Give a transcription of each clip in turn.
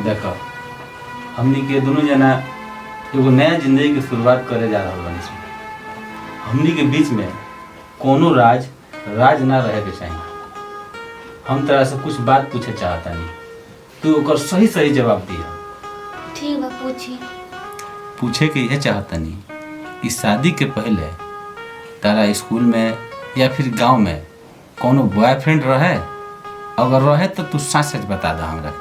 देखो हमनी के दोनों जना एगो नया जिंदगी की शुरुआत करे जा रहा बानी सन। हमनी के बीच में कोनो राज ना रहे के चाहिए। हम तरह से कुछ बात पूछे चाहता नहीं, तू ओकर सही सही जवाब दिया। ठीक बा, पूछी। पूछे के यह चाहता नहीं कि शादी के पहले तारा स्कूल में या फिर गांव में कोनो बॉयफ्रेंड रहे? अगर रहे तो तू सच सच बता दा हमरा।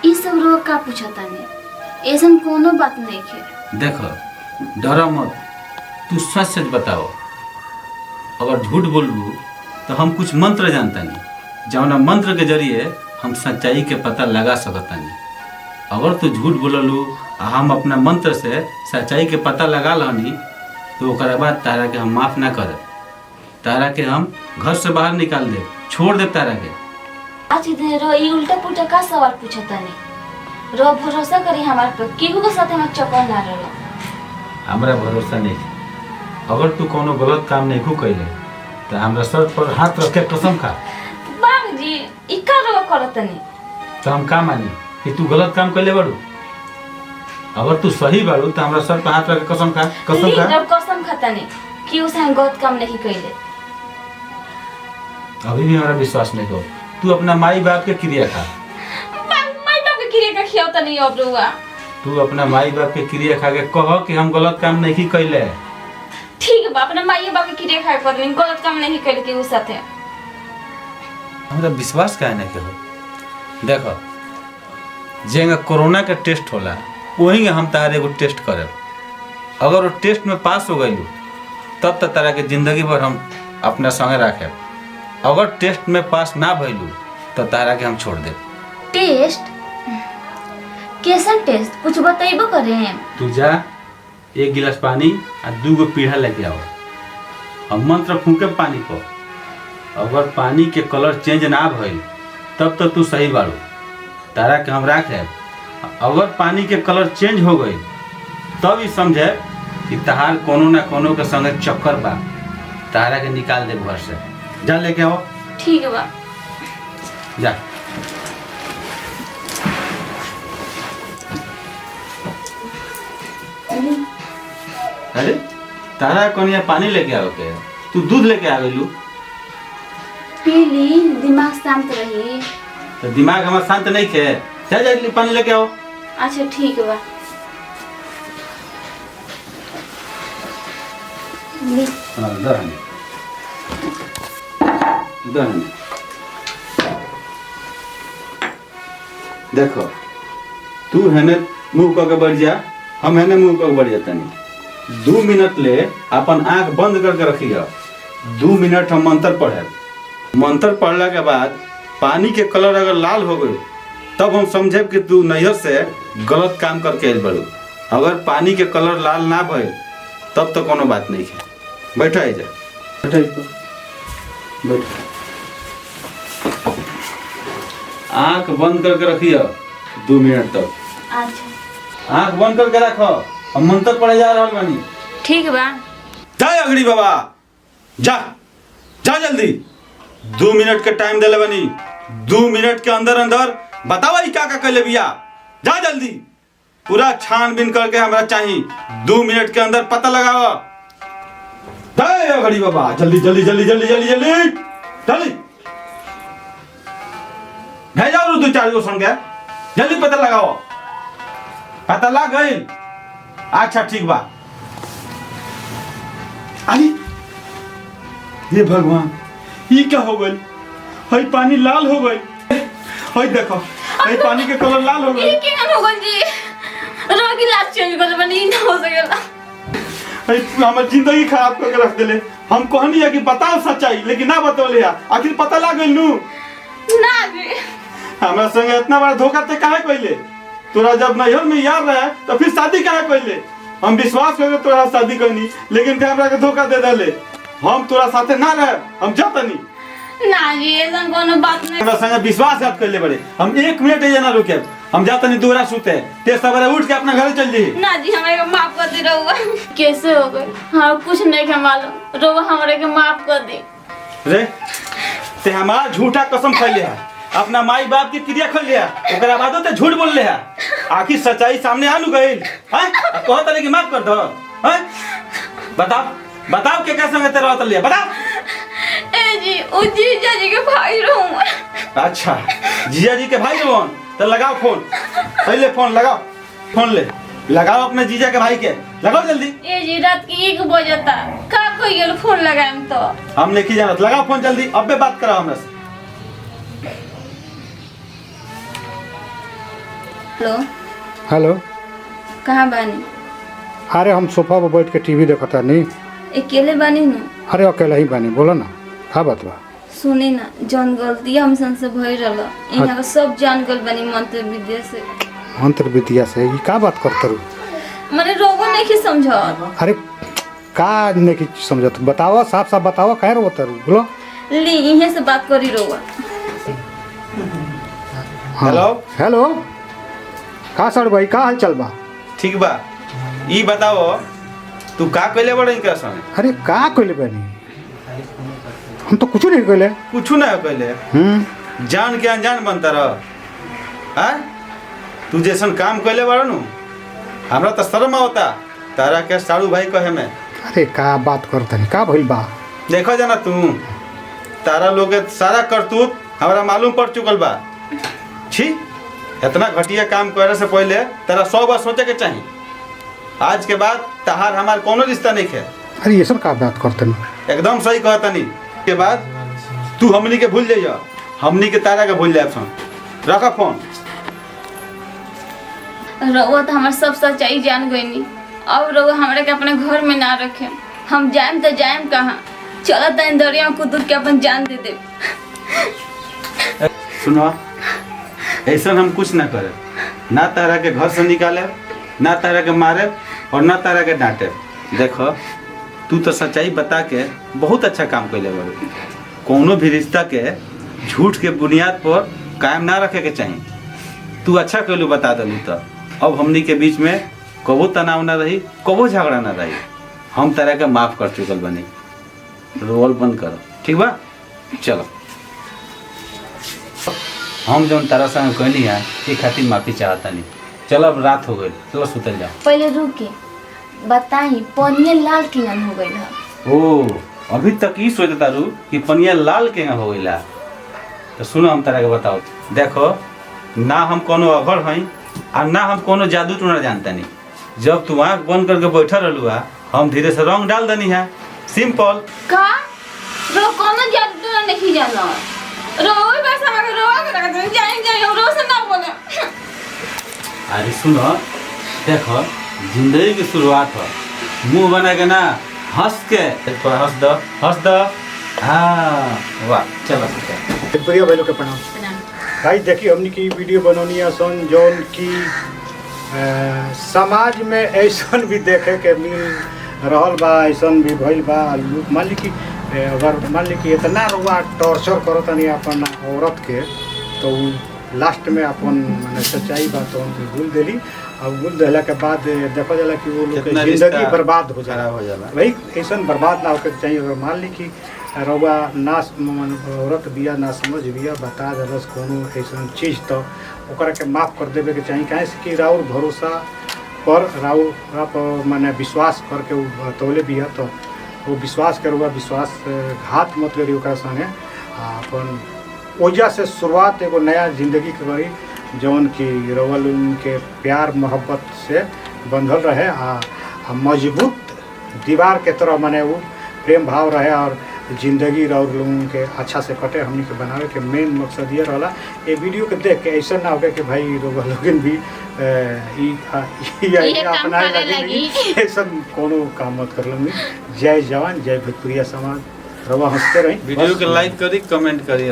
ई सब रोग का पूछता नहीं, ऐसन कोनो बात नहीं है। देखो डरो मत, तू सच सच बताओ। अगर झूठ बोलबू तो हम कुछ मंत्र जानता नहीं, जौना मंत्र के जरिए हम सच्चाई के पता लगा सकता नहीं। अगर तू झूठ बोललू आ हम अपना मंत्र से सच्चाई के पता लगा लहनी तो ओकरा बाद तारा के हम माफ ना करे, तारा के हम घर से बाहर निकाल दे, छोड़ दे तारा के। आज रो ई उल्टा पुल्टा का सवाल पूछता नहीं। रो भरोसा करी हमारे पे, केहू के साथ हम चक्कर ना रहो। हमरा भरोसा नहीं। अगर तू कोनो गलत काम नहीं खू कैले तो हमरा सर पर हाथ रख के कसम खा। बाग जी ई का रो करत नहीं। तो हम का मानी कि तू गलत काम कैले बाड़ू? अगर तू सही बाड़ू तो हमरा सर पर हाथ रख के कसम खा। कसम खा। जब कसम खाता नहीं कि उसे हम गलत काम नहीं कैले। अभी भी हमारा विश्वास नहीं हो। तू अपना माई बाप के क्रिया खा। माई बाप के क्रिया का खियावता नहीं अब रुआ। तू अपना माई बाप के क्रिया खा के कह कि हम गलत काम नहीं कैले। ठीक है, अपना माई बाप के क्रिया खा कर नहीं, गलत काम नहीं कैले के उ साथे। हमरा विश्वास काहे नहीं हो? देखो जेंगा कोरोना के टेस्ट होला वही हम तारे एगो टेस्ट करे। अगर वो टेस्ट में पास हो गइलू तब तो तारा के जिंदगी भर हम अपना संगे रखे। अगर टेस्ट में पास ना भइलू तो तारा के हम छोड़ दे। टेस्ट कैसन टेस्ट कुछ बताइबो करे? तू जा 1 गिलास पानी और 2 गो पीढ़ा लेके आओ। हम मंत्र फूके पानी को। अगर पानी के कलर चेंज ना भइल तब तो तू सही बाड़ू, तारा के हम राखे। अगर पानी के कलर चेंज हो गई तब ही समझे कि तहार कोनो ना कोनो के संगे चक्कर बा, तारा के निकाल दे घर से। जा लेके आओ। ठीक बा, जा। अरे तारा कोनिया पानी लेके आओ के, तू दूध लेके आ गइलू। पी ली, दिमाग शांत रही। तो दिमाग हमारा शांत नहीं खे। जा जा पानी लेके आओ। अच्छा ठीक बा। ली। हाँ दहन दहन। देखो तू हेने मुंह करके बढ़ जा, हम हेने मुंह करके बढ़ जाता नहीं। 2 मिनट ले अपन आंख बंद करके रखिए। 2 मिनट हम मंत्र पढ़े। मंत्र पढ़ला के बाद पानी के कलर अगर लाल हो गई तब हम समझे कि तू नैहर से गलत काम करके आइल बड़ू। अगर पानी के कलर लाल ना भइल तब तो कोनो बात नहीं है। बैठा है जा, बैठ। आंख बंद करके रखिए 2 मिनट तक। अच्छा आंख बंद करके रखो, हम मंत्र पढ़े जा रहा बानी। ठीक बा। जय अगड़ी बाबा, जा जा जल्दी। 2 मिनट के टाइम देले बानी। 2 मिनट के अंदर अंदर बतावा ई का कैले बिया। जा जल्दी, पूरा छानबीन करके हमरा चाहिए। 2 मिनट के अंदर पता लगाओ। जय अगड़ी बाबा, जल्दी जल्दी जल्दी जल्दी जल्दी जल्दी जल्दी भेजा 2-4 गो संग के, जल्दी पता लगाओ। पता लग गई? अच्छा ठीक बा। अरे हे भगवान, ये क्या हो गई? हई पानी लाल हो गई। हई देखो, हई पानी के कलर लाल हो गई। ये क्या हो गई जी? रोगी लास्ट चेंज कर बनी ना हो सकेला। हई हमर जिंदगी खराब करके रख देले। हम कहनी है कि बताओ सच्चाई, लेकिन ना बतौले। आखिर पता लग गइल नु? ना जी, हमरा संगे इतना बड़ा धोखा ते काहे कइले? तोरा जब नैहर में यार रहे तो फिर शादी काहे कइले? हम विश्वास करके तोरा शादी करनी, लेकिन ते हमरा के धोखा दे देले। हम तोरा साथे ना रहे, हम जातनी। ना जी ऐसा कोनो बात नहीं। हमरा संगे विश्वासघात कइले बड़े। हम 1 मिनट ये ना रुके। हम जातनी दोरा सुते। ते सवेरे उठ के अपना घर चल जी। ना जी हमें माफ कर दे रहुआ। कैसे हो गए? हाँ कुछ नहीं के मालूम। रोवा हमारे के माफ कर दे। रे ते हमारा झूठा कसम खइले है। अपना माई बाप की क्रिया खोल लिया ओकरा बादो ते झूठ बोल ले है आखिर सच्चाई सामने आनु गइल हैं कहो तले कि माफ कर दो हैं बताओ बताओ के संगे तेरा रहत लिया बताओ ए जी ओ जीजा जी के भाई रहूं। अच्छा जिया जी के भाई रोहन तो लगाओ फोन पहले फोन लगाओ फोन ले लगाओ अपने जीजा के भाई के लगाओ जल्दी। ए जी रात के 1 बजता का कोई गेल फोन लगाएम तो हम नहीं जानत लगाओ फोन जल्दी अबे बात कराओ हमरा से। हेलो हेलो कहाँ बानी? अरे हम सोफा पर बैठ के टीवी देखता नहीं। अकेले बानी न? अरे अकेला ही बानी बोलो ना का बात बा। सुनी ना जौन गलती हमसन से भई रहल यहाँ का सब जान गल बानी मंत्र विद्या से। मंत्र विद्या से ये का बात करते रहो? मने रोगो नहीं की समझ। अरे का नहीं की समझत बताओ साफ साफ बताओ कह रहे होते बोलो। ली इहे से बात करी रोवा। हेलो हेलो का सर भाई का हाल चल बा? ठीक बा ई बताओ तू का कइले बड़ इनका संगे? अरे का कइले बानी हम तो कुछ नहीं कइले। कुछ ना कइले जान के अनजान बनता रह हैं तू जैसन काम कइले बड़ नु हमरा तो शर्म आवता तारा के साड़ू भाई कहे में। अरे का बात करता नहीं का भइल बा? देखो जाना तू तारा लोग के सारा करतूत हमरा मालूम पड़ चुकल बा। छी इतना घटिया काम करे से पहले तेरा 100 बार सोचे के चाहिए। आज के बाद तहार हमार कोनो रिश्ता नहीं है। अरे ये सब का बात करते नहीं? एकदम सही कहता नहीं के बाद तू हमनी के भूल जाइए हमनी के तारा के भूल जाए फोन रखा फोन। रोवा तो हमार सब सच्चाई जान गईनी अब रोवा हमरा के अपने घर में ना रखे। हम जाएम तो जाएम कहाँ चलत तनी दरिया में कूद के अपन जान दे दे। सुनो ऐसा हम कुछ ना करे ना तारा के घर से निकाले ना तारा के मारे और ना तारा के डांटे। देखो तू तो सच्चाई बता के बहुत अच्छा काम कैले बारू। कोनो भी रिश्ता के झूठ के बुनियाद पर कायम ना रखे के चाहिए। तू अच्छा कैलू बता दलू तो अब हमनी के बीच में कबो तनाव ना रही कबो झगड़ा ना रही। हम तारा के माफ कर चुकल बनी। रोल बंद करो ठीक बा चलो। हम जौन तारा संग कहनी है ये खातिर माफी चाहता नहीं। चलो अब रात हो गई चलो सुतल जाओ। पहले रुके बताई पनिया लाल किंगन हो गई है। ओ अभी तक ई सोचता रू कि पनिया लाल के हो गईला। तो सुनो हम तारा के बताओ देखो ना हम कोनो अघड़ हई और ना हम कोनो जादू टोना जानता नहीं। जब तू आँख बंद करके बैठा रहलू हम धीरे से रंग डाल दनी है सिंपल। का रो कोनो जादू टोना नहीं जाना रो बस हमारे रो के रख दे जाए जाए रो से ना बोले। अरे सुनो देखो जिंदगी की शुरुआत हो मुंह बना के ना हंस के थोड़ा हंस दो हाँ वाह चलो प्रिय भाई लोग के प्रणाम। भाई देखिए हमने की वीडियो बनौनी है सन जौन की समाज में ऐसा भी देखे के मिल रहल बा ऐसा भी भइल बा। मान ली कि अगर मान ली कि इतना रुआ टॉर्चर करो तनी अपन औरत के तो लास्ट में अपन माने सच्चाई बात भूल देली और भूल देला के बाद देखा जाला कि वो लोग की जिंदगी बर्बाद हो जाला भाई ऐसा बर्बाद ना होकर चाहिए। अगर मान ली कि रउआ ना औरत बिया ना समझ बिया बता दलस कोनो ऐसा चीज़ तो ओकरा के माफ़ कर देवे के चाहिए। काहे से कि राउर भरोसा पर राउर पर माने विश्वास करके वो बतौले बिया तो वो विश्वास के रउआ विश्वास घात मत करी ओकरा संगे अपन ओजा से शुरुआत एगो नया जिंदगी के करी जौन की रउआ लोगन के प्यार मोहब्बत से बंधल रहे आ मजबूत दीवार के तरह माने वो प्रेम भाव रहे और जिंदगी और लोगों के अच्छा से कटे हमनी के बनावे के मेन मकसद ये रहा। ये वीडियो के देख के ऐसा ना हो कि भाई लोगन भी अपना लगी ऐसा कोनो काम मत कर लेंगे। जय जवान जय भोजपुरिया समाज रवा हंसते रही। वीडियो के लाइक करी कमेंट करी।